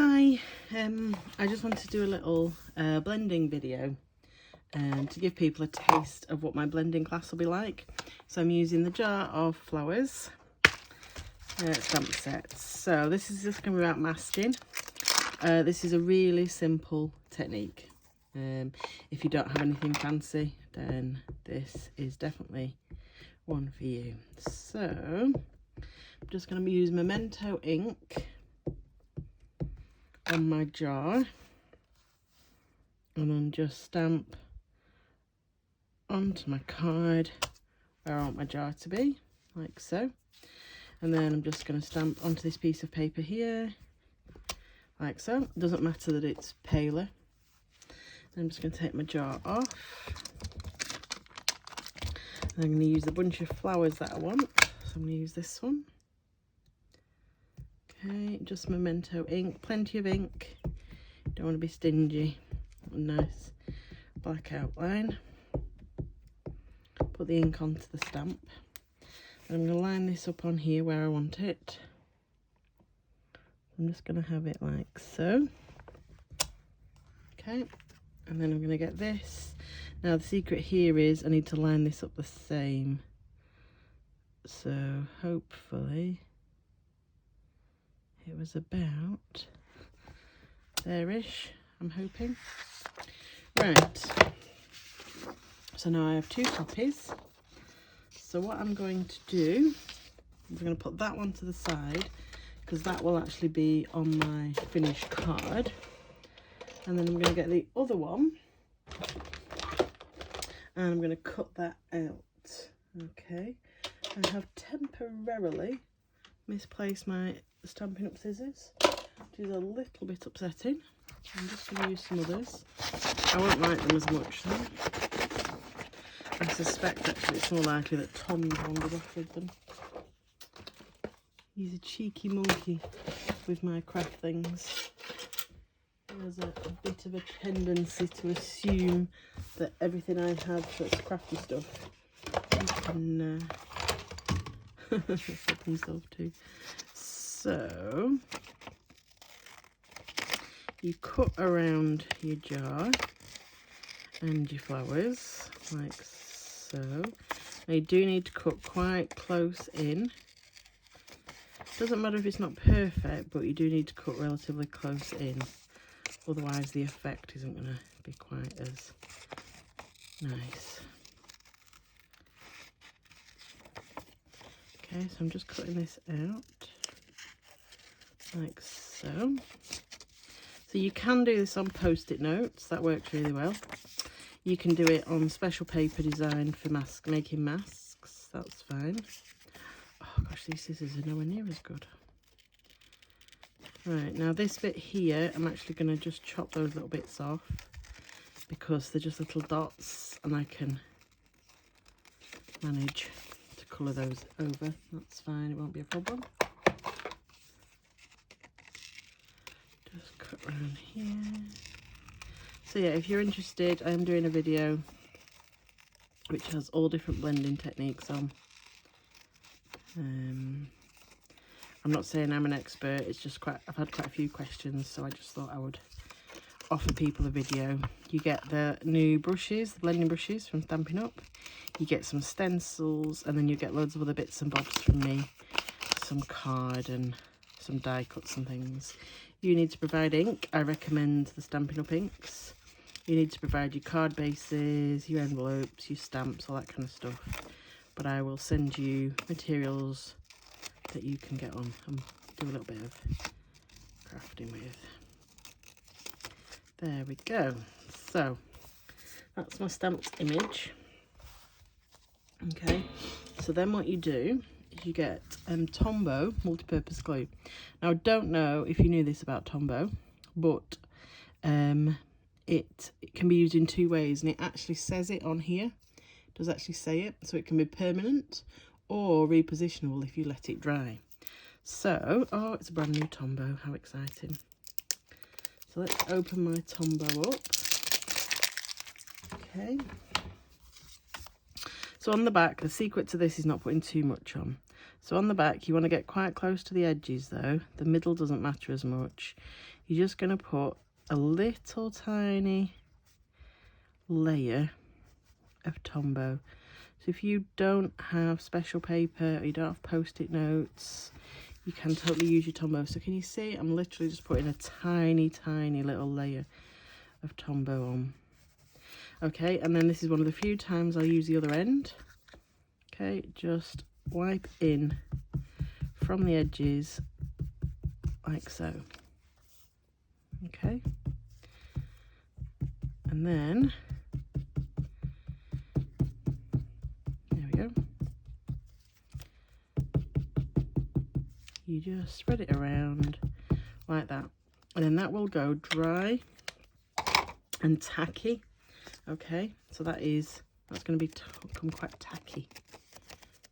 Hi, I just wanted to do a little blending video to give people a taste of what my blending class will be like. So I'm using the jar of flowers stamp sets. So this is just going to be about masking. This is a really simple technique. If you don't have anything fancy, then this is definitely one for you. So I'm just going to use Memento ink on my jar and then just stamp onto my card where I want my jar to be, like so. And then I'm just going to stamp onto this piece of paper here, like so. It doesn't matter that it's paler. And I'm just going to take my jar off. And I'm going to use the bunch of flowers that I want. So I'm going to use this one. Okay, just Memento ink, plenty of ink. Don't want to be stingy. A nice black outline. Put the ink onto the stamp. And I'm going to line this up on here where I want it. I'm just going to have it like so. Okay, and then I'm going to get this. Now the secret here is I need to line this up the same. So hopefully it was about there-ish, I'm hoping. Right, so now I have two copies. So what I'm going to do, I'm going to put that one to the side because that will actually be on my finished card. And then I'm going to get the other one and I'm going to cut that out. Okay, I have temporarily misplaced my Stampin' Up scissors, which is a little bit upsetting. I'm just going to use some others. I won't like them as much though. I suspect actually it's more likely that Tom's wandered off with them. He's a cheeky monkey with my craft things. He has a bit of a tendency to assume that everything I have that's crafty stuff he can help himself to. So you cut around your jar and your flowers like so. Now you do need to cut quite close in. Doesn't matter if it's not perfect, but you do need to cut relatively close in. Otherwise the effect isn't going to be quite as nice. Okay, so I'm just cutting this out like so. So you can do this on post-it notes, that works really well. You can do it on special paper designed for making masks, that's fine. Oh gosh, these scissors are nowhere near as good. Right, now this bit here, I'm actually going to just chop those little bits off because they're just little dots and I can manage to colour those over. That's fine, it won't be a problem. Just cut around here. So yeah, if you're interested, I am doing a video which has all different blending techniques on. I'm not saying I'm an expert, it's just I've had quite a few questions, so I just thought I would offer people a video. You get the new brushes, the blending brushes from Stampin' Up. You get some stencils, and then you get loads of other bits and bobs from me. Some card and some die cuts and things. You need to provide ink. I recommend the Stampin' Up inks. You need to provide your card bases, your envelopes, your stamps, all that kind of stuff. But I will send you materials that you can get on and do a little bit of crafting with. There we go. So that's my stamped image. Okay, so then what you do is you get Tombow multi-purpose glue. Now I don't know if you knew this about Tombow, but it can be used in two ways, and it actually says it on here. It does actually say it, so it can be permanent or repositionable if you let it dry. So, oh, it's a brand new Tombow, how exciting. So let's open my Tombow up. Okay. So on the back, the secret to this is not putting too much on. So on the back, you want to get quite close to the edges though. The middle doesn't matter as much. You're just going to put a little tiny layer of Tombow. So if you don't have special paper or you don't have post-it notes, you can totally use your Tombow. So can you see? I'm literally just putting a tiny, tiny little layer of Tombow on. Okay, and then this is one of the few times I'll use the other end. Okay, just wipe in from the edges like so. Okay, and then there we go. You just spread it around like that, and then that will go dry and tacky. Okay, so that's going to become quite tacky.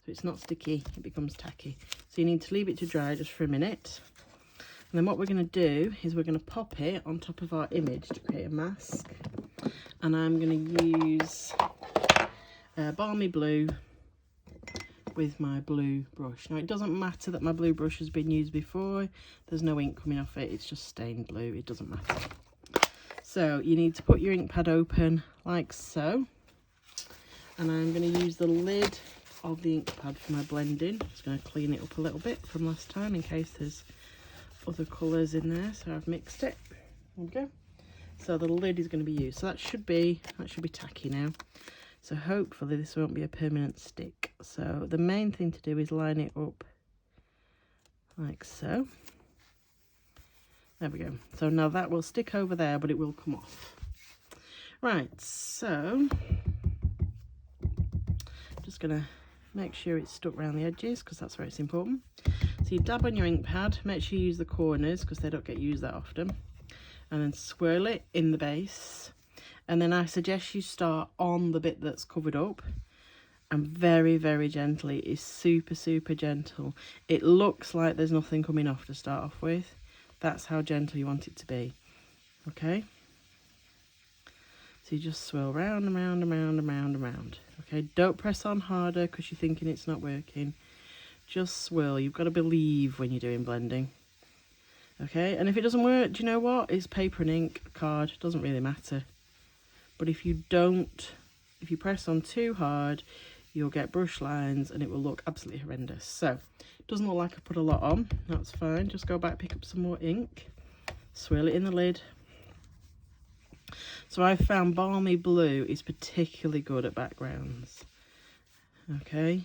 So it's not sticky, it becomes tacky. So you need to leave it to dry just for a minute. And then what we're going to do is we're going to pop it on top of our image to create a mask. And I'm going to use Balmy Blue with my blue brush. Now it doesn't matter that my blue brush has been used before. There's no ink coming off it, it's just stained blue, it doesn't matter. So you need to put your ink pad open like so. And I'm going to use the lid of the ink pad for my blending. Just going to clean it up a little bit from last time in case there's other colours in there. So I've mixed it. There we go. So the lid is going to be used. So that should be tacky now. So hopefully this won't be a permanent stick. So the main thing to do is line it up like so. There we go. So now that will stick over there, but it will come off. Right, so just going to make sure it's stuck around the edges because that's where it's important. So you dab on your ink pad, make sure you use the corners because they don't get used that often, and then swirl it in the base. And then I suggest you start on the bit that's covered up, and very, very gently. It's super, super gentle. It looks like there's nothing coming off to start off with. That's how gentle you want it to be. Okay? So you just swirl round and round and round and round and round. Okay, don't press on harder because you're thinking it's not working. Just swirl. You've got to believe when you're doing blending. Okay, and if it doesn't work, do you know what? It's paper and ink, card, doesn't really matter. But if you press on too hard, you'll get brush lines and it will look absolutely horrendous. So, it doesn't look like I put a lot on. That's fine. Just go back, pick up some more ink, swirl it in the lid. So I found Balmy Blue is particularly good at backgrounds. Okay,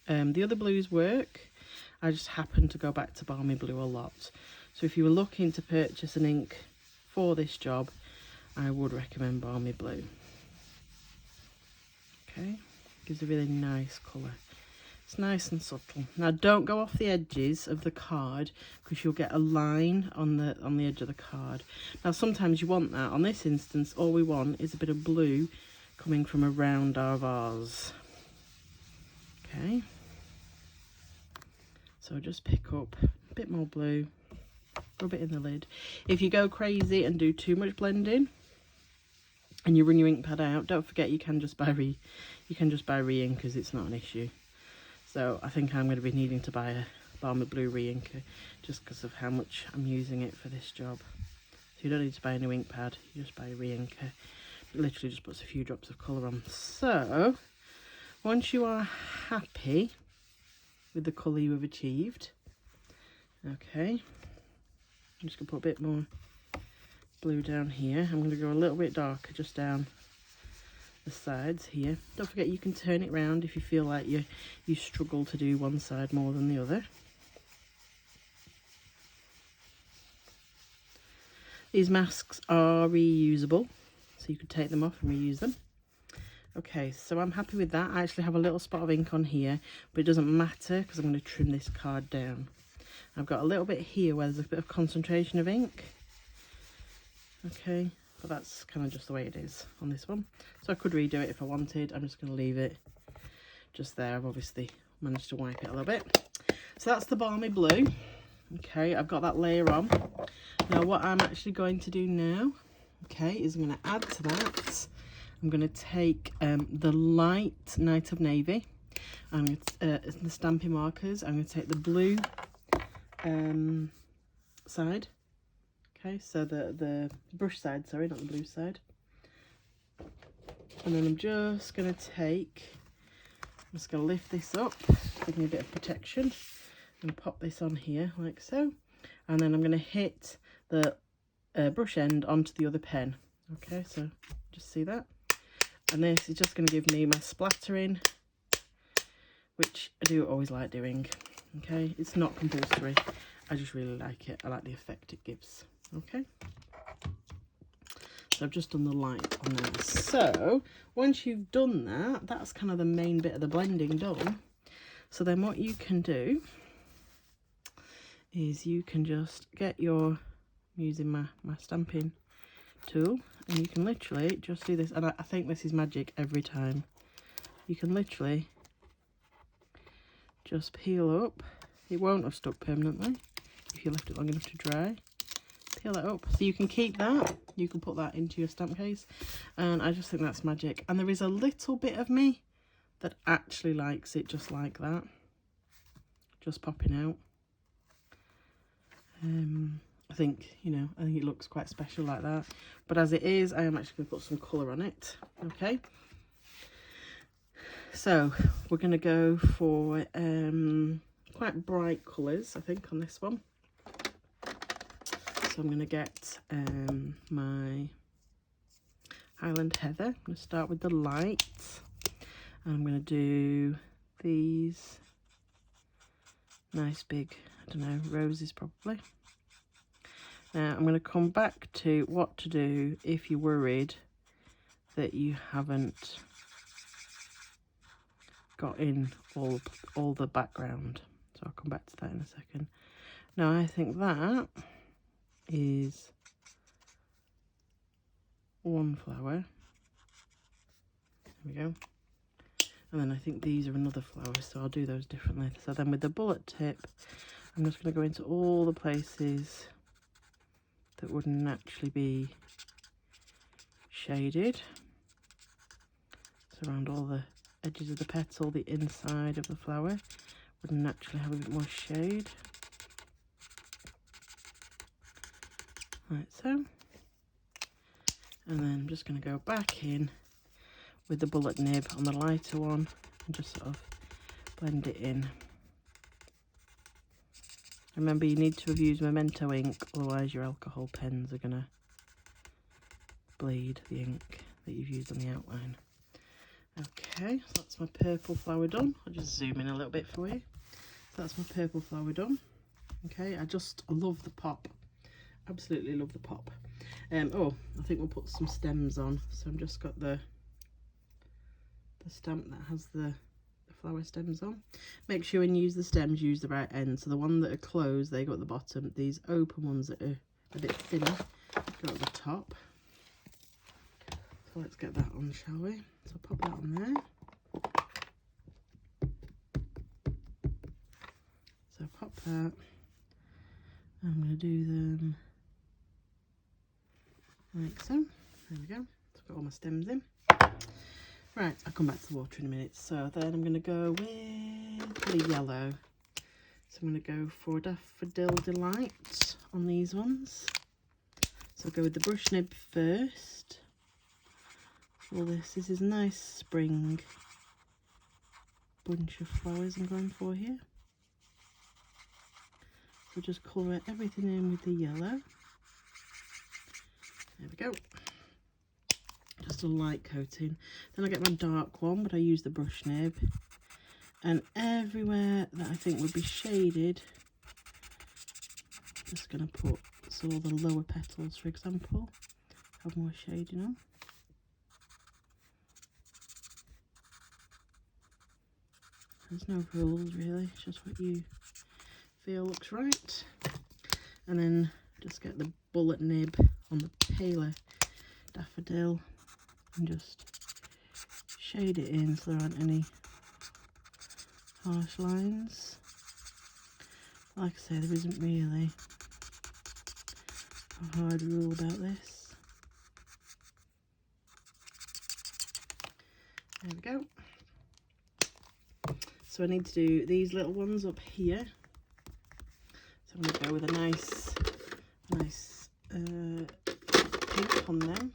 the other blues work. I just happen to go back to Balmy Blue a lot. So if you were looking to purchase an ink for this job, I would recommend Balmy Blue. Okay, gives a really nice colour. It's nice and subtle. Now don't go off the edges of the card because you'll get a line on the edge of the card. Now sometimes you want that. On this instance, all we want is a bit of blue coming from around our vase. Okay. So just pick up a bit more blue, rub it in the lid. If you go crazy and do too much blending and you run your ink pad out, don't forget you can just buy re-inkers. It's not an issue. So I think I'm going to be needing to buy a Balmy Blue re-inker just because of how much I'm using it for this job. So you don't need to buy a new ink pad, you just buy a re-inker. It literally just puts a few drops of colour on. So once you are happy with the colour you have achieved, okay, I'm just going to put a bit more blue down here. I'm going to go a little bit darker just down the sides here. Don't forget you can turn it round if you feel like you struggle to do one side more than the other. These masks are reusable, so you could take them off and reuse them. Okay, so I'm happy with that. I actually have a little spot of ink on here, but it doesn't matter because I'm going to trim this card down. I've got a little bit here where there's a bit of concentration of ink. Okay, but that's kind of just the way it is on this one. So I could redo it if I wanted. I'm just going to leave it just there. I've obviously managed to wipe it a little bit. So that's the Balmy Blue. Okay, I've got that layer on. Now what I'm actually going to do now, okay, is I'm going to add to that. I'm going to take the light Night of Navy. It's the stamping markers. I'm going to take the blue side. Okay, so the brush side, sorry, not the blue side. And then I'm just going to lift this up, give me a bit of protection, and pop this on here like so. And then I'm going to hit the brush end onto the other pen. Okay, so just see that. And this is just going to give me my splattering, which I do always like doing. Okay, it's not compulsory. I just really like it. I like the effect it gives. Okay. So I've just done the light on there. So once you've done that, that's kind of the main bit of the blending done. So then what you can do is you can just get your, using my stamping tool, and you can literally just do this. And I think this is magic every time. You can literally just peel up. It won't have stuck permanently if you left it long enough to dry. Peel that up, so you can keep that, you can put that into your stamp case, and I just think that's magic. And there is a little bit of me that actually likes it just like that, just popping out. I think, you know, I think it looks quite special like that, but as it is, I am actually going to put some colour on it. Okay, so we're going to go for quite bright colours, I think, on this one. So I'm going to get my Highland Heather. I'm going to start with the light. And I'm going to do these nice big, I don't know, roses probably. Now I'm going to come back to what to do if you're worried that you haven't got in all the background. So I'll come back to that in a second. Now I think that is one flower. There we go. And then I think these are another flower, so I'll do those differently. So then with the bullet tip, I'm just going to go into all the places that wouldn't naturally be shaded. So around all the edges of the petal, the inside of the flower would naturally have a bit more shade. Like so. And then I'm just going to go back in with the bullet nib on the lighter one and just sort of blend it in. Remember, you need to have used Memento ink, otherwise your alcohol pens are going to bleed the ink that you've used on the outline. Okay, so that's my purple flower done. I'll just zoom in a little bit for you. So that's my purple flower done. Okay, I love the pop. Absolutely love the pop. Oh, I think we'll put some stems on. So I've just got the stamp that has the flower stems on. Make sure when you use the stems, use the right end. So the one that are closed, they go at the bottom. These open ones that are a bit thinner go at the top. So let's get that on, shall we? So pop that on there. So pop that. I'm going to do them like so. There we go. So I've got all my stems in. Right, I'll come back to the water in a minute. So then I'm going to go with the yellow. So I'm going to go for Daffodil Delight on these ones. So I'll go with the brush nib first. For this is a nice spring bunch of flowers I'm going for here. So just colour everything in with the yellow. There we go. Just a light coating. Then I get my dark one, but I use the brush nib. And everywhere that I think would be shaded, I'm just going to put, so all the lower petals, for example, have more shading on. There's no rules really, it's just what you feel looks right. And then just get the bullet nib on the paler daffodil and just shade it in so there aren't any harsh lines. Like I say, there isn't really a hard rule about this. There we go. So I need to do these little ones up here. So I'm going to go with a nice pink on them.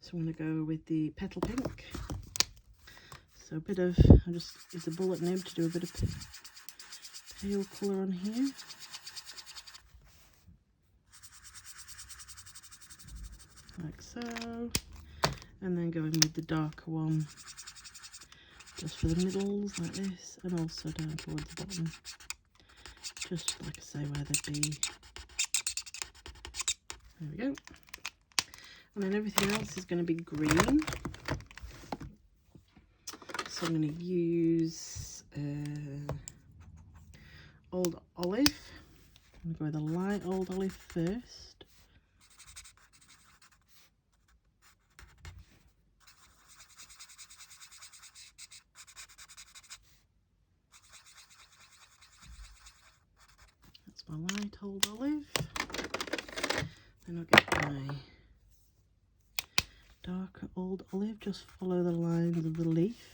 So I'm going to go with the petal pink. So a bit of, I'll just use a bullet nib to do a bit of pale colour on here. Like so. And then going with the darker one just for the middles like this, and also down towards the bottom. Just like I say, where they'd be. There we go. And then everything else is going to be green. So I'm going to use Old Olive. I'm going to go with a light Old Olive first. That's my light Old Olive. Then I'll get my darker Old Olive, just follow the lines of the leaf.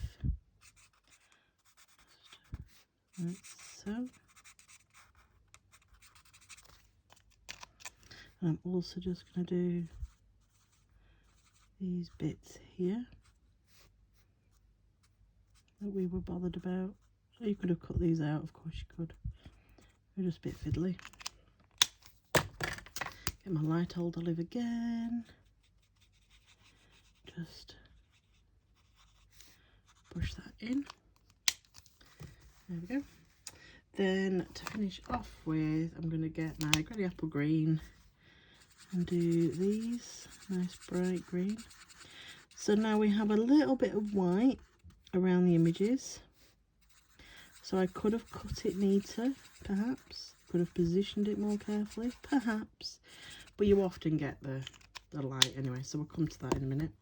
Just like so. And I'm also just going to do these bits here that we were bothered about. So you could have cut these out, of course you could. They're just a bit fiddly. Get my light Old Olive again. Just push that in. There we go. Then to finish off with, I'm going to get my Granny Apple Green and do these nice bright green. So now we have a little bit of white around the images. So I could have cut it neater, perhaps. Could have positioned it more carefully, perhaps. But you often get the light anyway, so we'll come to that in a minute.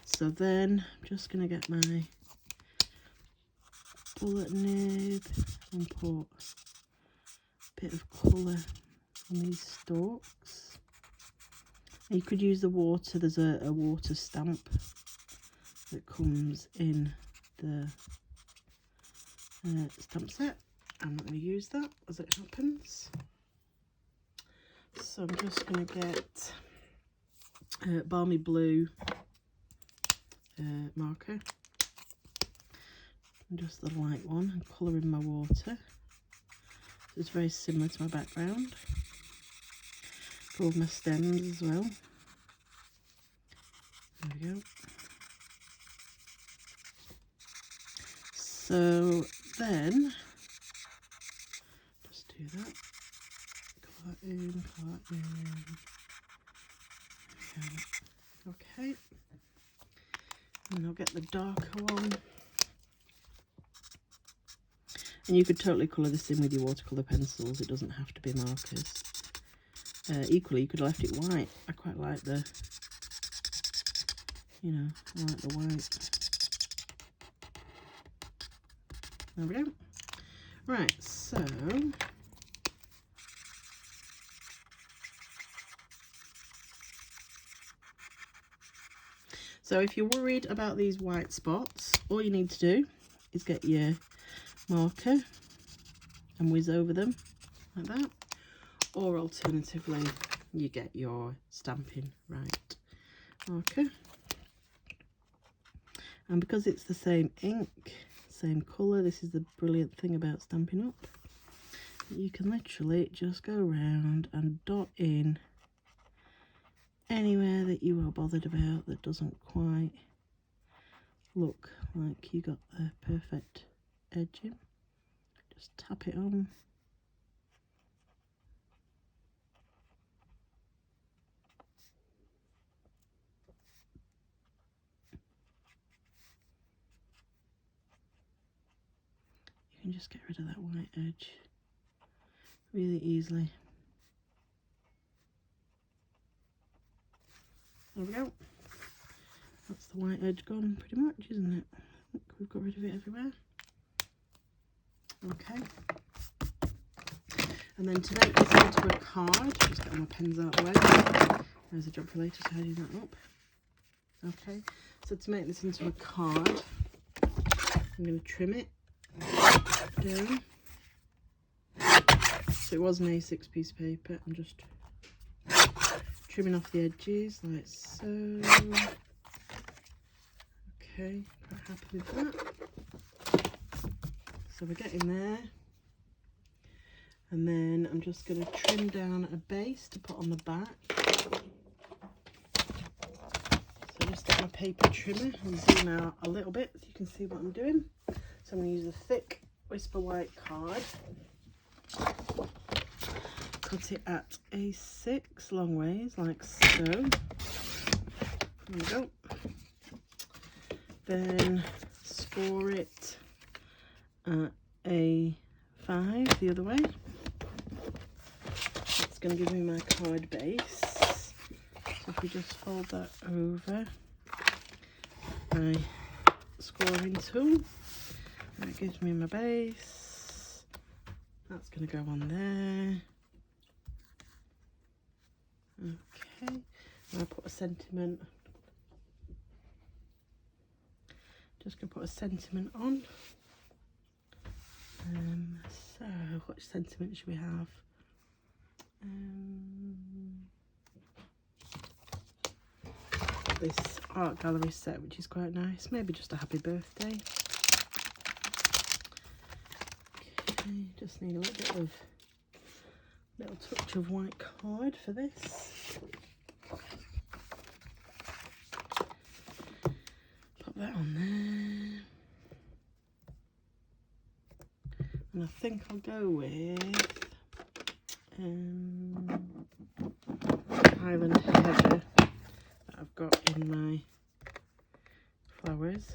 So then I'm just going to get my bullet nib and put a bit of colour on these stalks. And you could use the water. There's a water stamp that comes in the stamp set. I'm not going to use that as it happens. So I'm just going to get Balmy Blue marker, and just the light one, and colour in my water. It's very similar to my background. For all my stems as well. There we go. So then, just do that. Colour that in, colour that in. Okay. And I'll get the darker one. And you could totally colour this in with your watercolour pencils. It doesn't have to be markers. Equally, you could have left it white. I quite like the, I like the white. There we go. Right, so if you're worried about these white spots, all you need to do is get your marker and whiz over them like that. Or alternatively, you get your Stampin' Right marker. And because it's the same ink, same colour, this is the brilliant thing about Stampin' Up. You can literally just go around and dot in anywhere that you are bothered about that doesn't quite look like you got the perfect edging. Just tap it on. You can just get rid of that white edge really easily. There we go. That's the white edge gone pretty much, isn't it? Look, we've got rid of it everywhere. Okay. And then to make this into a card, just get all my pens out of the way. There's a job for later, tidying that up. Okay, so to make this into a card, I'm going to trim it dough. So it was an A6 piece of paper. I'm just trimming off the edges like so. Okay, quite happy with that. So we're getting there. And then I'm just going to trim down a base to put on the back. So just get my paper trimmer and zoom out a little bit so you can see what I'm doing. So I'm going to use a thick Whisper White card. Cut it at A6 long ways, like so. There we go. Then score it at A5 the other way. That's going to give me my card base. So if we just fold that over my scoring tool, that gives me my base. That's going to go on there. Okay, and I'll put a sentiment. Just going to put a sentiment on. So, what sentiment should we have? This art gallery set, which is quite nice. Maybe just a happy birthday. Okay, just need a little touch of white card for this. Put that on there. And I think I'll go with Highland heather that I've got in my flowers.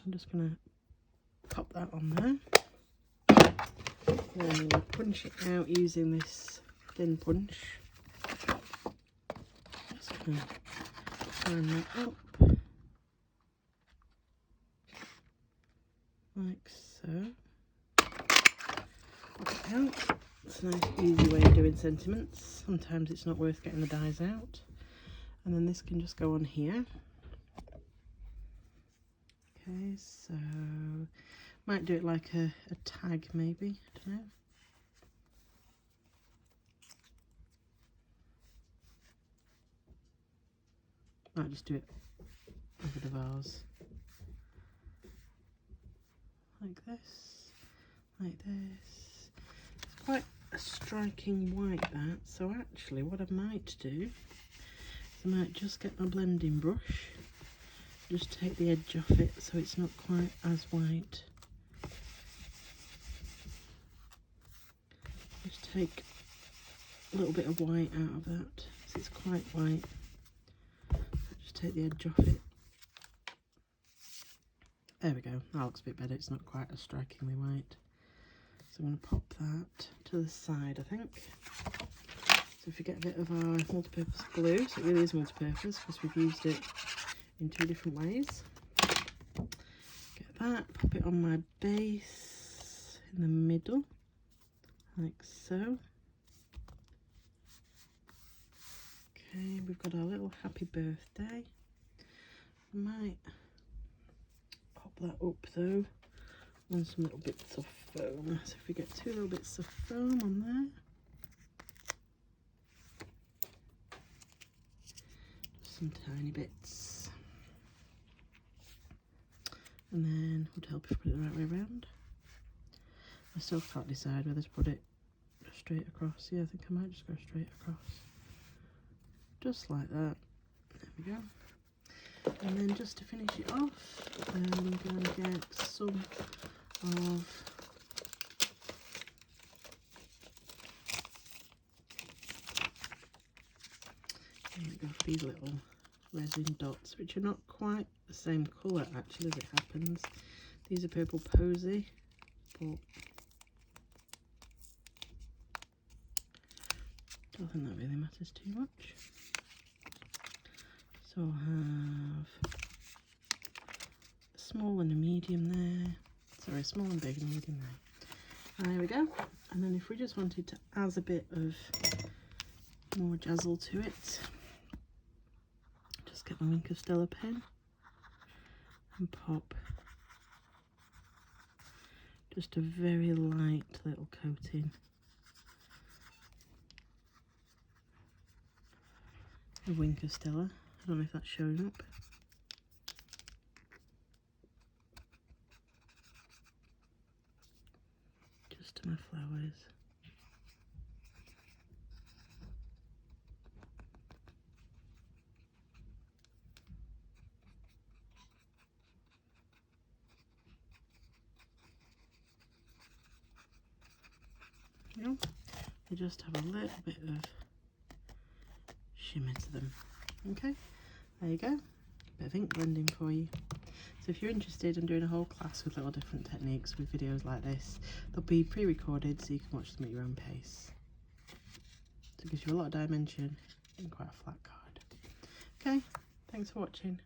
I'm just going to pop that on there. Then I'm going to punch it out using this thin punch. Just going to line that up like so. Pop it out. It's a nice easy way of doing sentiments. Sometimes it's not worth getting the dies out. And then this can just go on here. Okay, so might do it like a tag maybe, I don't know. Might just do it over the vase. Like this, like this. It's quite a striking white, that. So actually what I might do is I might just get my blending brush, just take the edge off it so it's not quite as white. Just take a little bit of white out of that, so it's quite white. Just take the edge off it. There we go, that looks a bit better, it's not quite as strikingly white. So I'm going to pop that to the side, I think. So if we get a bit of our multi-purpose glue, so it really is multi-purpose because we've used it in 2 different ways. Get that, pop it on my base in the middle, like so. Okay, we've got our little happy birthday. Might pop that up though on some little bits of foam. So if we get 2 little bits of foam on there, just some tiny bits, and then would help if we put it the right way around. I still can't decide whether to put it straight across. Yeah, I think I might just go straight across, just like that. There we go. And then just to finish it off, I'm going to get some of these little resin dots, which are not quite the same colour actually, as it happens. These are Purple Posy, but I don't think that really matters too much. So I'll have a small and a medium there. Sorry, small and big and medium there. And there we go. And then if we just wanted to add a bit of more jazzle to it, just get my Wink of Stella pen and pop Just a very light little coating. A Winker Stella. I don't know if that's showing up. Just to my flowers. You know, they just have a little bit of shimmer to them. Okay, there you go. Bit of ink blending for you. So if you're interested in doing a whole class with little different techniques with videos like this, they'll be pre-recorded so you can watch them at your own pace. So it gives you a lot of dimension and quite a flat card. Okay, thanks for watching.